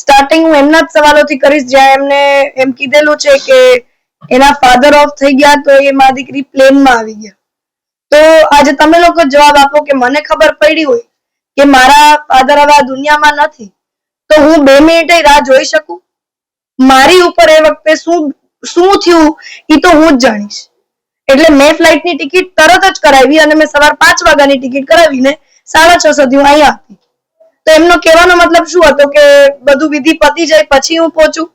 Starting હું એમના જ સવાલોથી કરીશ જ્યાં એમને એમ કીધેલું છે કે એના ફાધર ઓફ થઈ ગયા તો એ મારી દીકરી પ્લેનમાં આવી ગયા. તો આજે તમે લોકો જવાબ આપો કે મને ખબર પડી હોય કે મારા ફાધર હવે આ દુનિયામાં નથી તો હું 2 મિનિટે રાહ જોઈ શકું? મારી ઉપર એ વખતે શું થયું એ તો હું જ જાણીશ. એટલે મેં ફ્લાઇટની ટિકિટ તરત જ કરાવી અને મેં સવાર 5 વાગ્યાની ટિકિટ કરાવીને 6:30 સુધી હું અહીંયા હતી. તો એમનો કહેવાનો મતલબ શું હતો કે બધું વિધિ પતી જાય પછી હું પહોંચું?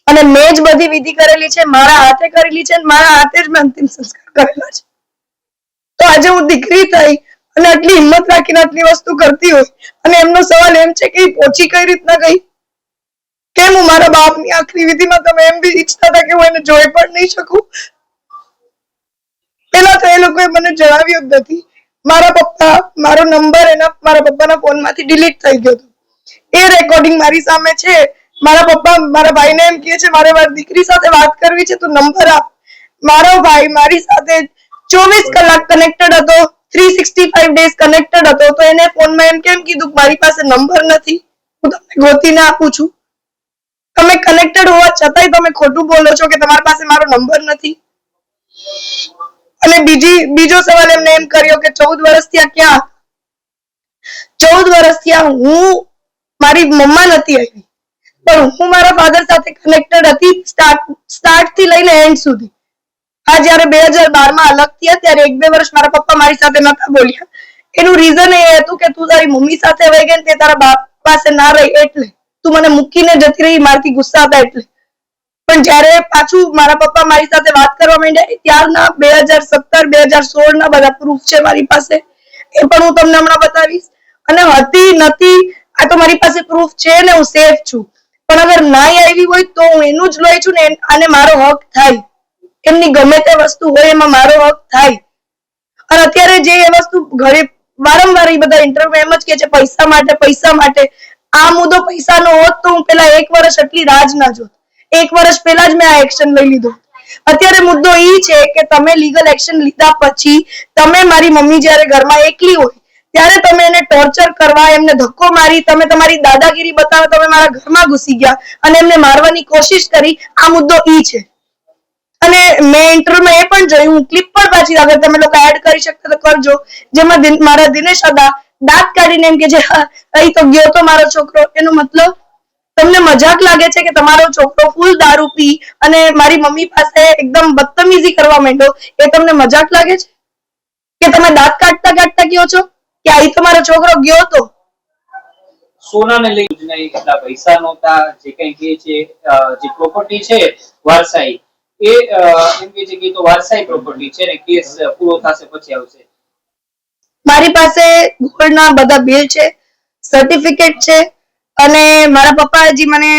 અને મેં જ બધી વિધિ કરેલી છે, મારા હાથે કરેલી છે, મારા હાથે જ મેં અંતિમ સંસ્કાર કરેલા છે. તો આજે હું દીકરી થઈ અને આટલી હિંમત રાખીને આટલી વસ્તુ કરતી હોય અને એમનો સવાલ એમ છે કે પહોંચી કઈ રીતના ગઈ? કેમ હું મારા બાપની આખરી વિધિમાં તમે એમ બી ઈચ્છતા હતા કે હું એને જોઈ પણ નહીં શકું? પેલા તો એ લોકોએ મને જણાવ્યું જ નથી. મારા પપ્પા મારો નંબર મારા પપ્પાના ફોનમાંથી ડિલીટ થઈ ગયો હતો. એ રેકોર્ડિંગ મારી સામે છે. મારા પપ્પા મારા ભાઈને એમ કહે છે મારે મારી દીકરી સાથે વાત કરવી છે તો નંબર આપ. મારો ભાઈ મારી સાથે 24 કલાક કનેક્ટેડ હતો, 365 ડેઝ કનેક્ટેડ હતો. તો એને ફોનમાં એમ કેમ કીધું મારી પાસે નંબર નથી, હું તમને ગોતીને આપું છું? તમે કનેક્ટેડ હોવા છતાંય તમે ખોટું બોલો છો કે તમારી પાસે મારો નંબર નથી. અને બીજો સવાલ એમને એમ કર્યો કે 14 વર્ષ થયા ક્યાં? 14 વર્ષ થયા હું મારી મમ્મા નથી આવી પણ હું મારા ફાધર સાથે કનેક્ટેડ હતી સ્ટાર્ટ થી લઈને એન્ડ સુધી. હા, જયારે 2012માં અલગ થયા ત્યારે 1-2 વર્ષ મારા પપ્પા મારી સાથે નતા બોલ્યા. એનું રીઝન એ હતું કે તું તારી મમ્મી સાથે વહી ગઈ ને તે તારા બાપ પાસે ના રહી એટલે તું મને મૂકીને જતી રહી, મારથી ગુસ્સા હતા એટલે. પણ જયારે પાછું મારા પપ્પા મારી સાથે વાત કરવા માંડ્યા ત્યારના 2017-2016 ના બધા પ્રૂફ છે મારી પાસે, એ પણ હું તમને હમણાં બતાવીશ. અને હતી નથી આ તો મારી પાસે પ્રૂફ છે ને હું સેફ છું. પણ અગર નાઈ આવી હોય તો હું એનું જ લોહી છું ને અને મારો હક થાય. એમની ગમે તે વસ્તુ હોય એમાં મારો હક થાય. અને અત્યારે જે એ વસ્તુ ઘરે વારંવાર એ બધા ઇન્ટરવ્યુ એમ જ કે છે પૈસા માટે. આ મુદ્દો પૈસાનો હોત તો હું પેલા 1 વર્ષ એટલી રાજ ના જોત. 1 વર્ષ પહેલા જ મેં આ એક્શન લઈ લીધો. અત્યારે મુદ્દો એ છે કે તમે લીગલ એક્શન લીધા પછી તમે મારી મમ્મી જયારે ઘરમાં એકલી હોય ત્યારે તમે એને ટોર્ચર કરવા, એમને ધક્કો મારી, તમે તમારી દાદાગીરી બતાવવા તમે મારા ઘરમાં ઘૂસી ગયા અને એમને મારવાની કોશિશ કરી. આ મુદ્દો ઈ છે. અને મેં ઇન્ટરવ્યુમાં એ પણ જોયું, હું ક્લિપ પણ પાછી અગર તમે લોકો એડ કરી શકતા તો કરજો, જેમાં મારા દિનેશ અદા દાંત કાઢીને એમ કે છે અહીં તો ગયો તો મારો છોકરો. એનો મતલબ તમને મજાક લાગે છે કે તમારો છોકરો ફૂલ દારૂ પી અને મારી મમ્મી પાસે એકદમ બદતમીઝી કરવા માંડ્યો, એ તમને મજાક લાગે છે? કે તમે દાંત કાઢતા કાઢતા કહો છો કે અહીં તો મારો છોકરો ગયો તો? સોનાને લઈને એટલા પૈસા નહોતા, જે કઈ કે છે જે પ્રોપર્ટી છે વારસાઈ એ એમ કે છે કે તો વારસાઈ પ્રોપર્ટી છે ને કેસ પૂરો થશે પછી આવશે. મારી પાસે ગોલ્ડના બધા બિલ છે, સર્ટિફિકેટ છે અને મારા પપ્પા હજી મને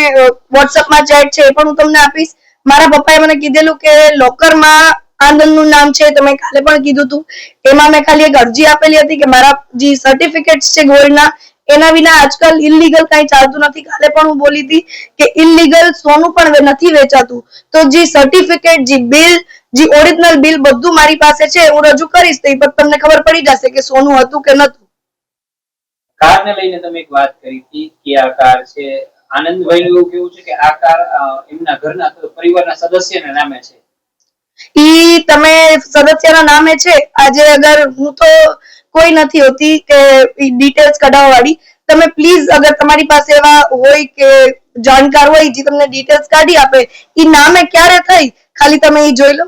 વોટ્સઅપમાં ચેટ છે એ પણ હું તમને આપીશ. મારા પપ્પાએ મને કીધેલું કે લોકરમાં આનંદનું નામ છે, તમે કાલે પણ કીધું હતું. એમાં મેં ખાલી એક અરજી આપેલી હતી કે મારા જે સર્ટિફિકેટ્સ છે ગોલ્ડના એના વિના આજકાલ ઇલીગલ કઈ ચાલતું નથી. કાલે પણ હું બોલી હતી કે ઇલીગલ સોનું પણ નથી વેચાતું. તો જે સર્ટિફિકેટ, જે બિલ, જે ઓરિજિનલ બિલ બધું મારી પાસે છે, હું રજૂ કરીશ તો એ પછી તમને ખબર પડી જશે કે સોનું હતું કે નતું. કારને લઈને તમે એક વાત કરી હતી કે આ કાર છે આનંદભાઈ નું એવું કેવું છે કે આ કાર એમના ઘરના પરિવારના સદસ્યના નામે છે. ઈ તમે સદસ્યના નામે છે. આજે અગર હું તો કોઈ નથી હોતી કે ડિટેલ્સ કઢાવવા વાળી. તમે પ્લીઝ અગર તમારી પાસે એવા હોય કે જાણકાર હોય જે તમને ડિટેલ્સ કાઢી આપે ઈ નામે ક્યારે થઈ ખાલી તમે ઈ જોઈ લો.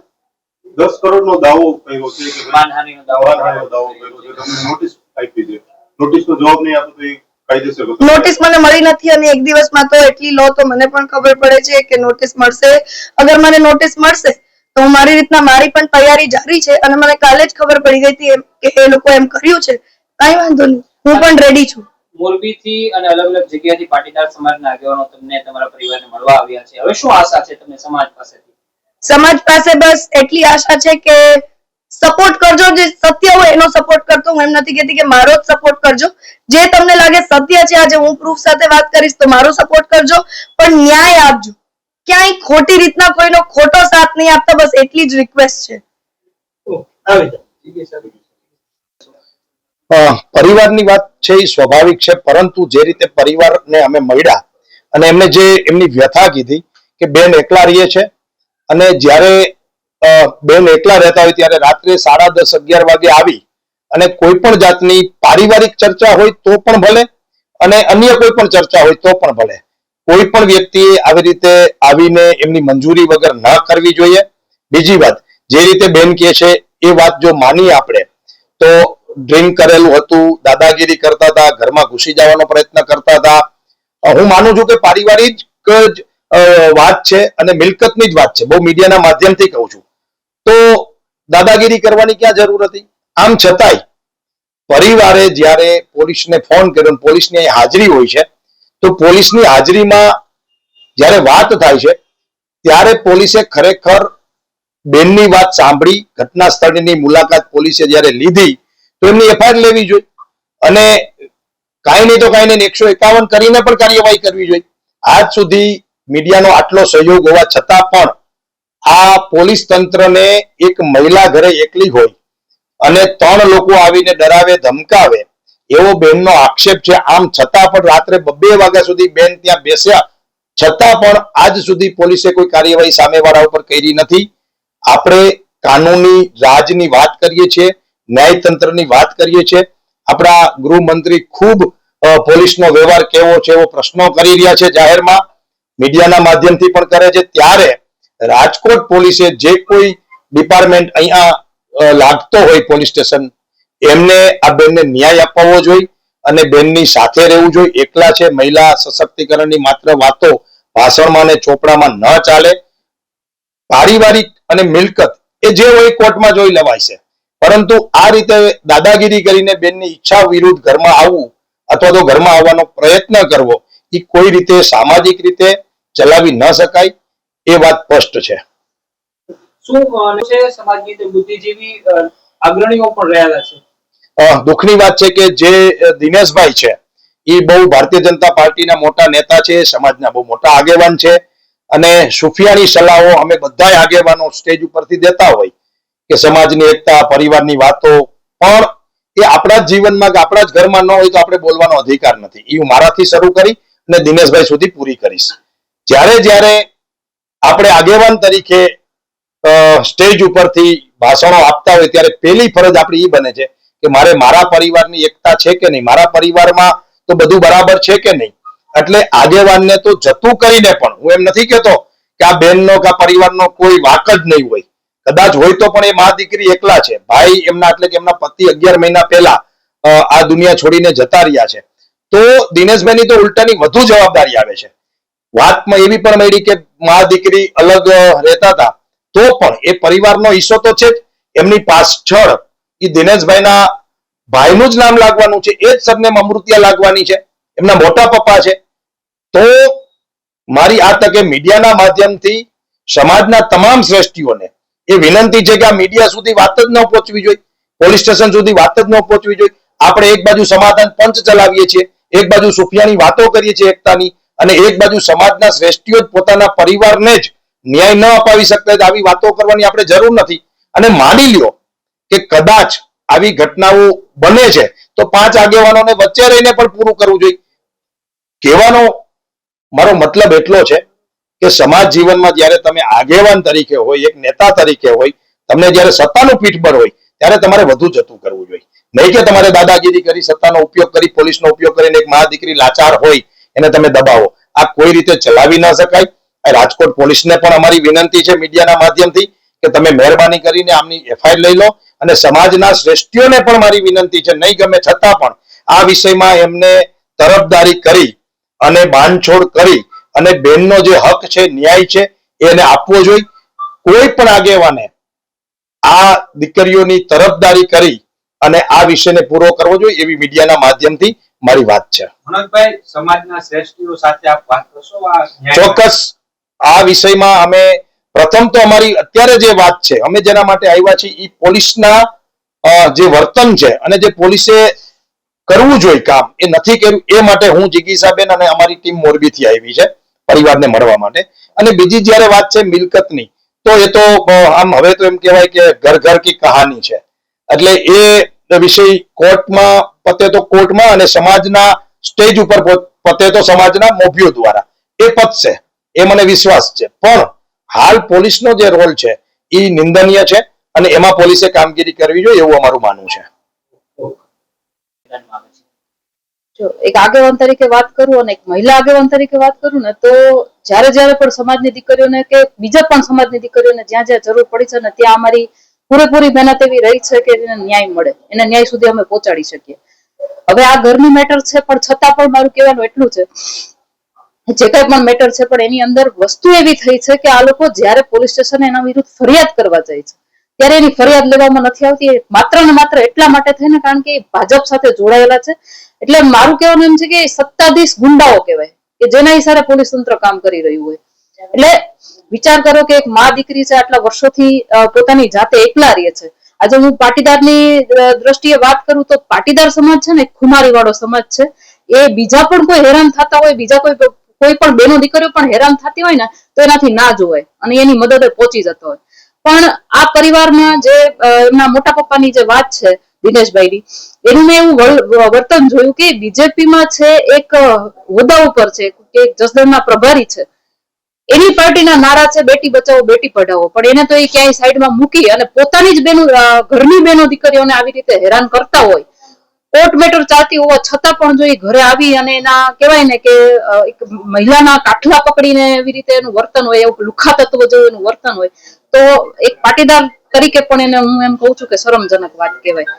10 કરોડનો દાવો કર્યો છે કે માનહાનિનો દાવો કર્યો છે. તમને નોટિસ આપી છે. નોટિસનો જવાબ નહીં આપો તો એ કાયદેસર નોટિસ મને મળી નથી અને એક દિવસમાં તો એટલી લો તો મને પણ ખબર પડે છે કે નોટિસ મળશે. અગર મને નોટિસ મળશે તો હું મારી રીતના મારી પણ તૈયારી જારી છે અને મને કાલે જ ખબર પડી ગઈ હતી કે એ લોકો એમ કર્યું છે. કઈ વાંધો નહીં, હું પણ રેડી છું. મોરબીથી અને અલગ અલગ જગ્યાથી પાટીદાર સમાજના આગેવાનો તમને તમારા પરિવારને મળવા આવ્યા છે. હવે શું આશા છે તમને સમાજ પાસેથી? સમાજ પાસે બસ એટલી આશા છે કે સપોર્ટ કરજો. જે સત્ય હોય એનો સપોર્ટ કરતો. હું એમ નથી કહેતી કે મારો જ સપોર્ટ કરજો. જે તમને લાગે સત્ય છે, આજે હું પ્રૂફ સાથે વાત કરીશ તો મારો સપોર્ટ કરજો, પણ ન્યાય આપજો. ક્યાંય ખોટી રીતના કોઈનો ખોટો સાથ નહીં આપતા. બસ એટલી જ રિક્વેસ્ટ છે. પરિવારની વાત છે એ સ્વાભાવિક છે, પરંતુ જે રીતે પરિવારને અમે મળ્યા અને એમને જે એમની વ્યથા કીધી કે બેન એકલા રહીએ છે અને જ્યારે બેન એકલા રહેતા હોય ત્યારે રાત્રે 10:30 11 વાગે આવી અને કોઈ પણ જાતની પારિવારિક ચર્ચા હોય તો પણ ભલે અને અન્ય કોઈ પણ ચર્ચા હોય તો પણ ભલે કોઈ પણ વ્યક્તિએ આવી રીતે આવીને એમની મંજૂરી વગર ન કરવી જોઈએ. બીજી વાત, જે રીતે બેન કહે છે એ વાત જો માનીએ આપણે તો ડ્રિંક કરેલું હતું, દાદાગીરી કરતા હતા, ઘરમાં ઘૂસી જવાનો પ્રયત્ન કરતા હતા. હું માનું છું કે પારિવારિક જ વાત છે અને મિલકતની જ વાત છે. બહુ મીડિયાના માધ્યમથી કહું છું. તો દાદાગીરી કરવાની ક્યાં જરૂર હતી? આમ છતાંય પરિવારે જ્યારે પોલીસને ફોન કર્યો, પોલીસની હાજરી હોય છે, તો પોલીસની હાજરીમાં જ્યારે વાત થાય છે ત્યારે પોલીસે ખરેખર બેનની વાત સાંભળી, ઘટના સ્થળની મુલાકાત પોલીસે જ્યારે લીધી તો એમની એફઆઈઆર લેવી જોઈએ અને કાંઈ નહીં તો કાંઈ નહીં 151 કરીને પણ કાર્યવાહી કરવી જોઈએ. આજ સુધી મીડિયાનો આટલો સહયોગ હોવા છતાં પણ આ પોલીસ તંત્રને એક મહિલા ઘરે એકલી હોય અને 3 લોકો આવીને ડરાવે ધમકાવે એવો બેનનો આક્ષેપ છે. આમ છતાં પણ રાત્રે 2 વાગ્યા સુધી બેન ત્યાં બેસ્યા છતાં પણ આજ સુધી પોલીસે કોઈ કાર્યવાહી સામેવાળા ઉપર કરી નથી. આપણે કાનૂની રાજની વાત કરીએ છીએ, ન્યાયતંત્રની વાત કરીએ છીએ. આપણા ગૃહમંત્રી ખૂબ પોલીસનો વ્યવહાર કેવો છે એવો પ્રશ્નો કરી રહ્યા છે, જાહેરમાં મીડિયાના માધ્યમથી પણ કરે છે. ત્યારે રાજકોટ પોલીસે જે કોઈ ડિપાર્ટમેન્ટ અહીંયા લાગતો હોય પોલીસ સ્ટેશન, એમને આ બેનને ન્યાય અપાવવો જોઈએ અને બેનની સાથે રહેવું જોઈએ. એકલા છે, મહિલા સશક્તિકરણની માત્ર વાતો ભાષણમાં અને ચોપડામાં ન ચાલે. પારિવારિક અને મિલકત એ જે હોય કોર્ટમાં જોઈ લેવાય છે, પરંતુ આ રીતે દાદાગીરી કરીને બેનની ઈચ્છા વિરુદ્ધ ઘરમાં આવવું અથવા તો ઘરમાં આવવાનો પ્રયત્ન કરવો એ કોઈ રીતે સામાજિક રીતે ચલાવી ન શકાય. એ વાત સ્પષ્ટ છે. શું છે સમાજની અંદર બુદ્ધિજીવી અગ્રણીઓ પણ રહેલા છે? દુઃખની વાત છે કે જે દિનેશભાઈ છે એ બહુ ભારતીય જનતા પાર્ટીના મોટા નેતા છે, સમાજના બહુ મોટા આગેવાન છે અને સુફિયાની સલાહો અમે બધા આગેવાનો સ્ટેજ ઉપરથી દેતા હોય કે સમાજની એકતા, પરિવારની વાતો, પણ એ આપણા જ જીવનમાં કે આપણા જ ઘરમાં ન હોય તો આપણે બોલવાનો અધિકાર નથી. એ હું મારાથી શરૂ કરી અને દિનેશભાઈ સુધી પૂરી કરીશ. જ્યારે જ્યારે આપણે આગેવાન તરીકે સ્ટેજ ઉપરથી ભાષણો આપતા હોય ત્યારે પહેલી ફરજ આપણી એ બને છે કે મારે મારા પરિવારની એકતા છે કે નહીં, મારા પરિવારમાં તો બધું બરાબર છે કે નહીં. એટલે આગેવાનને તો જતું કરીને પણ હું એમ નથી કહેતો કે આ બેનનો કે આ પરિવારનો કોઈ વાક જ નહીં હોય, કદાચ હોય તો પણ એ મા દીકરી એકલા છે. ભાઈ એમના એટલે કે એમના પતિ 11 મહિના પહેલા આ દુનિયા છોડીને જતા રહ્યા છે. તો દિનેશભાઈની તો ઉલટાની વધુ જવાબદારી આવે છે. વાતમાં એવી પણ મળી કે મા દીકરી અલગ રહેતા હતા તો પણ એ પરિવારનો હિસ્સો તો છે જ. એમની પાછળ એ દિનેશભાઈના ભાઈનું જ નામ લાગવાનું છે, એ જ સરનેમ અમૃતિયા લાગવાની છે, એમના મોટા પપ્પા છે. તો મારી આ તકે મીડિયાના માધ્યમથી સમાજના તમામ શ્રેષ્ઠીઓને એ વિનંતી છે કે આ મીડિયા સુધી વાત જ ન પહોંચવી જોઈએ, પોલીસ સ્ટેશન સુધી વાત જ ન પહોંચવી જોઈએ. આપણે એક બાજુ સમાધાન પંચ ચલાવીએ છીએ, એક બાજુ સુફિયાની વાતો કરીએ છીએ એકતાની, અને એક બાજુ સમાજના શ્રેષ્ઠીઓ જ પોતાના પરિવારને જ ન્યાય ન અપાવી શકતા તો આવી વાતો કરવાની આપણે જરૂર નથી. અને માની લ્યો કે કદાચ આવી ઘટનાઓ બને છે તો 5 આગેવાનોને વચ્ચે રહીને પણ પૂરું કરવું જોઈએ. કહેવાનો મારો મતલબ એટલો છે કે સમાજ જીવનમાં જ્યારે તમે આગેવાન તરીકે હોય, એક નેતા તરીકે હોય, તમને જ્યારે સત્તાનું પીઠબળ હોય ત્યારે તમારે વધુ જતું કરવું જોઈએ. નહીં કે તમારે દાદાગીરી કરી, સત્તાનો ઉપયોગ કરી, પોલીસનો ઉપયોગ કરીને એક મા દીકરી લાચાર હોય એને તમે દબાવો. આ કોઈ રીતે ચલાવી ન શકાય. રાજકોટ પોલીસને પણ અમારી વિનંતી છે મીડિયાના માધ્યમથી કે તમે મહેરબાની કરીને આમની એફઆઈઆર લઈ લો. અને સમાજના શ્રેષ્ઠીઓને પણ મારી વિનંતી છે, નહીં ગમે છતાં પણ આ વિષયમાં એમને તરફદારી કરી અને બાંધછોડ કરી અને બેનનો જે હક છે, ન્યાય છે, એને આપવો જોઈએ. કોઈ પણ આગેવાને આ દીકરીઓની તરફદારી કરી અને આ વિષયને પૂરો કરવો જોઈએ એવી મીડિયાના માધ્યમથી મારી વાત છે. મનોજભાઈ, સમાજના શ્રેષ્ઠીઓ સાથે આપ વાત કરશો? ચોક્કસ. આ વિષયમાં અમે પ્રથમ તો અમારી અત્યારે જે વાત છે, અમે જેના માટે આવ્યા છીએ એ પોલીસના જે વર્તન છે અને જે પોલીસે કરવું જોઈએ કામ એ નથી કર્યું, એ માટે હું જિગીસાબેન અને અમારી ટીમ મોરબીથી આવી છે પરિવારને મળવા માટે. અને બીજી જ્યારે વાત છે મિલકતની, તો એ તો આમ હવે તો એમ કહેવાય કે ઘર ઘર કી કહાની છે. એટલે એ વિષય કોર્ટમાં પતે તો કોર્ટમાં અને સમાજના સ્ટેજ ઉપર પતે તો સમાજના મોભીઓ દ્વારા. એ પતશે, એ મને વિશ્વાસ છે. પણ હાલ પોલીસનો જે રોલ છે એ નિંદનીય છે અને એમાં પોલીસે કામગીરી કરવી જોઈએ એવું અમારું માનવું છે. જો એક આગેવાન તરીકે વાત કરું અને એક મહિલા આગેવાન તરીકે વાત કરું ને તો જ્યારે પણ સમાજની દીકરીઓને કે બીજા પણ સમાજની દીકરીઓને જ્યાં જ્યાં જરૂર પડી છે ને ત્યાં અમારી પૂરેપૂરી મહેનત એવી રહી છે કે એને ન્યાય મળે, એને ન્યાય સુધી અમે પહોંચાડી શકીએ. હવે આ ઘરની મેટર છે પણ છતાં પણ મારું કહેવાનું એટલું છે જે કઈ પણ મેટર છે પણ એની અંદર વસ્તુ એવી થઈ છે કે આ લોકો જ્યારે પોલીસ સ્ટેશન એના વિરુદ્ધ ફરિયાદ કરવા જાય છે ત્યારે એની ફરિયાદ લેવામાં નથી આવતી. માત્ર ને માત્ર એટલા માટે થઈને કારણ કે ભાજપ સાથે જોડાયેલા છે. એટલે મારું કહેવાનું એમ છે કે સત્તાધીશ ગુંડાઓ કહેવાય કે જેના ઈશારે પોલીસ તંત્ર કામ કરી રહ્યું હોય. એટલે વિચાર કરો કે એક મા દીકરી છે, આટલા વર્ષોથી પોતાની જાતે એકલા રહે છે. આજે હું પાટીદારની દ્રષ્ટિએ વાત કરું તો પાટીદાર સમાજ છે ને ખુમારી વાળો સમાજ છે. એ બીજા પણ કોઈ હેરાન થતા હોય, બીજા કોઈ પણ બેનો દીકરીઓ પણ હેરાન થતી હોય ને તો એનાથી ના જોવાય અને એની મદદે પહોંચી જતો હોય. પણ આ પરિવારમાં જે એમના મોટા પપ્પાની જે વાત છે દિનેશભાઈની, એનું મેં એવું વર્તન જોયું કે બીજેપીમાં છે એક હોદ્દા ઉપર છે કે જસદણના પ્રભારી છે, એની પાર્ટીના નારા છે બેટી બચાવો બેટી પઢાવો, પણ એને તો એ ક્યાંય સાઈડમાં મૂકી અને પોતાની જ બેનો ઘરની બેનો દીકરીઓને આવી રીતે હેરાન કરતા હોય. કોર્ટ મેટર ચાલતી હોવા છતાં પણ જો એ ઘરે આવી અને એના કહેવાય ને કે એક મહિલાના કાઠલા પકડીને એવી રીતે એનું વર્તન હોય, એવું લુખા તત્વ જેવું એનું વર્તન હોય તો એક પાટીદાર તરીકે પણ એને હું એમ કહું છું કે શરમજનક વાત કહેવાય.